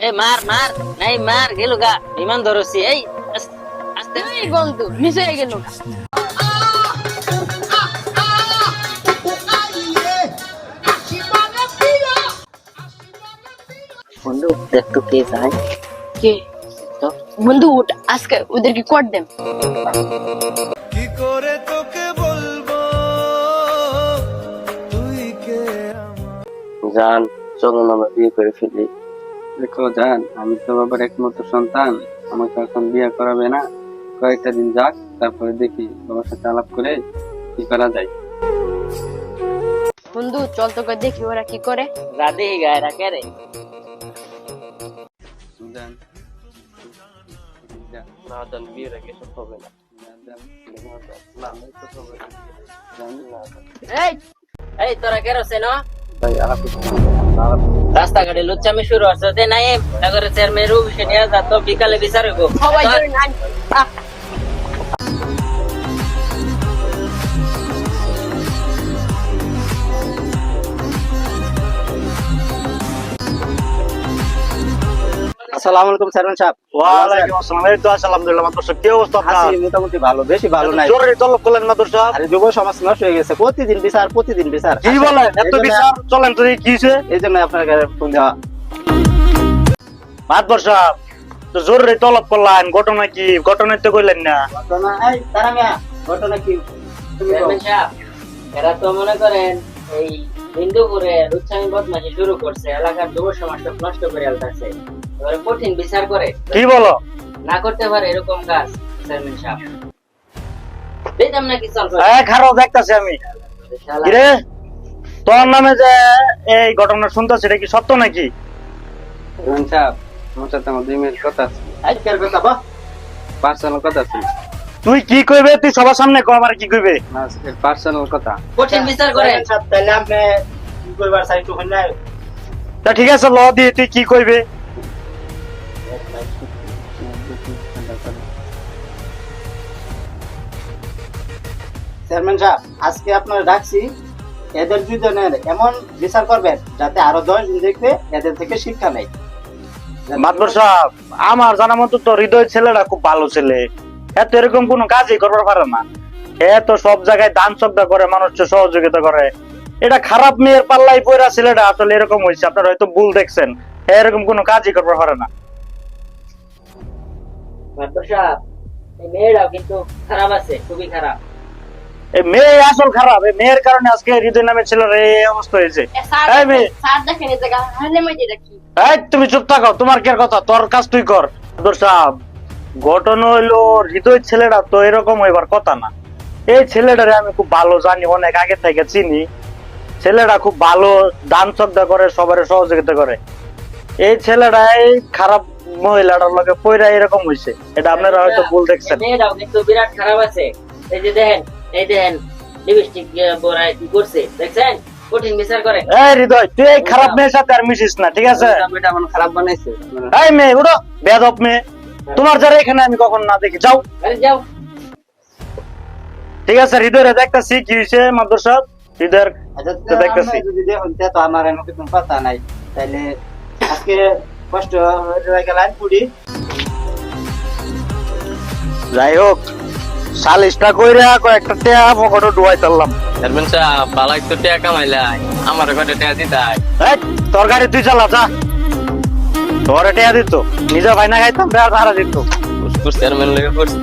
এই মার মার নাই মার গেল গা বিমান ধরছি এই আস্তে এই বন্ধু মিস হয়ে গেল। বন্ধু দেখ তো কে যায় কে তো বন্ধু উঠ, আজকে ওদেরকে কোড দেন। কি করে তোকে বলবো তুই কে জান চলুন আমরা বিয়ে করে ফেলি। দেখো জান, আমি তো বাবার একমাত্র সন্তান, আমাকে এখন বিয়ে করাবে না, কয়েকটা দিন যাক, তারপরে দেখি বাবার সাথে আলাপ করে কি করা যায়। বন্ধু চল তোকে দেখি ওরা কি করে। রাধে গায়ে রাখে রে জান, জান, না জান বিয়ে রেখে সব হবে না। জান, না আমি তো হবে না। জান, এই এই তোরা কেরোসে না ভাই আলাপ করতে রাস্তাঘাটে লুচ্চামি শুরু হচ্ছে দে নাই নগরের চেয়ারম্যান অফিসে নিয়ে যা তো বিকালে বিচার হইব। সবাই ধরে নান। আসসালামু আলাইকুম চেয়ারম্যান সাহেব। ওয়ালাইকুম আসসালাম। এই তো আছি আলহামদুলিল্লাহ। মাদ্রাসা কি অবস্থা আপনার? আছি মোটামুটি ভালো, বেশি ভালো নাই। জরুরি তলব করলেন মাদ্রাসা? আরে যুব সমাজ নষ্ট হয়ে গেছে, প্রতিদিন বিচার প্রতিদিন বিচার। কি বলেন? এত বিচার চলেন তো কি হইছে? এই জন্য আপনার কাছে ফোন দেওয়া। মাদ্রাসা তো জরুরি তলব করলেন, ঘটনা কি? ঘটনা তো কইলেন না। ঘটনা এই তারা মিয়া, ঘটনা কি? তুমি বলো। চেয়ারম্যান সাহেব এরা তো মনে করেন এই হিন্দুপুরে লুচ্চামি বদমাশি শুরু করছে, এলাকার যুব সমাজটা নষ্ট করে আলতাছে, এবারে কঠিন বিচার করে কি বলো? না করতে পারে এরকম কাজ। চেয়ারম্যান সাহেব দিতাম নাকি চল খারাপ দেখতাছি আমি। কি রে, তোর নামে যে এই ঘটনা শুনতেছি এটা কি সত্য নাকি? চেয়ারম্যান সাহেব, আমার সাথে আমার 2 মিনিট কথা আছে। আজকের কথা বা পার্সোনাল কথা আছে। তুই কি কইবে? তুই সবার সামনে কো, আমার কি কইবে? না, পার্সোনাল কথা। কঠিন বিচার করে। তাহলে আপনি কি কইবার চাই তো হই নাই? তা ঠিক আছে ল দি, তুই কি কইবে? চেয়ারম্যান সাহেব, আজকে আপনারা ডাকছি, এদের দুজনের এমন বিচার করবেন যাতে আরো 10 জন দেখতে এদের থেকে শিক্ষা নেয়। মাদ্রাসা আমার জানা মতো তো হৃদয় ছেলেটা খুব ভালো ছেলে, এত এরকম কোনো কাজই করতে পারে না। এ তো সব জায়গায় দান শ্রদ্ধা করে, মানুষকে সহযোগিতা করে। এটা খারাপ মেয়ের পাল্লাই পয়রা ছেলেটা আসলে এরকম হয়েছে, আপনারা হয়তো ভুল দেখছেন। এরকম কোনো কাজই করতে পারে না। মাস্টার সাহেব এই মেয়েরাও কিন্তু খারাপ আছে, খুবই খারাপ। এই মেয়ে আসল খারাপ, এই মেয়ের কারণে আজকে হৃদয় নামের ছেলের এই অবস্থা হয়েছে। এই মেয়ে, স্যার দেখেন এই জায়গা হালে মাইতে দেখি। এই তুমি চুপ থাকো, তোমার কি আর কথা? তোর কাজ তুই কর। মাদ্রাসা ঘটনা হইলো হৃদয় ছেলেটা তো এরকম হইবার কথা না। এই ছেলেটারে আমি খুব ভালো জানি, অনেক আগে থেকে চিনি। ছেলেটা খুব ভালো, দান শ্রদ্ধা করে, সবার সহযোগিতা করে। এই ছেলেটা এই খারাপ মহিলাটার লগে পয়রা এরকম হইছে, এটা আপনারা হয়তো ভুল দেখছেন। এই মেয়েরাও কিন্তু বিরাট খারাপ আছে। এই যে দেখেন, এই দেখেন লিপস্টিক পরায় কি করছে দেখছেন? কঠিন বিচার করে। এই হৃদয়, তুই এই খারাপ মেয়ের সাথে আর মিশিস না, ঠিক আছে? এটা আমার খারাপ বানাইছে। এই মেয়ে উঠো, বেয়াদব মেয়ে। তোমার যারা এখানে আমি কখন না দেখি, যাও। আরে যাও। ঠিক আছে, হৃদয়ের দেখতেছি কি হয়েছে। মাদ্রাসা হৃদয়ের আচ্ছা, তো দেখতাছি। আপনি যদি দেখুন তা তো আমার এমন কোনো কথা নাই, তাইলে আজকে কষ্ট হয়ে গেল পুরি। যাই হোক, সালিশটা কইরা কয়েকটা টেয়া পকেটে ডুবাই তারলাম। চেয়ারম্যান সাহেব বালা একটু টাকা কামাইলাই, আমার ঘরে টাকা দিতাই। এই, তোর গাড়ি তুই চালা, যা। তোর টেয়া দিত, নিজে ভাইনা খাইতাম, আর ভাড়া দিত। চেয়ারম্যান লেগে করছি।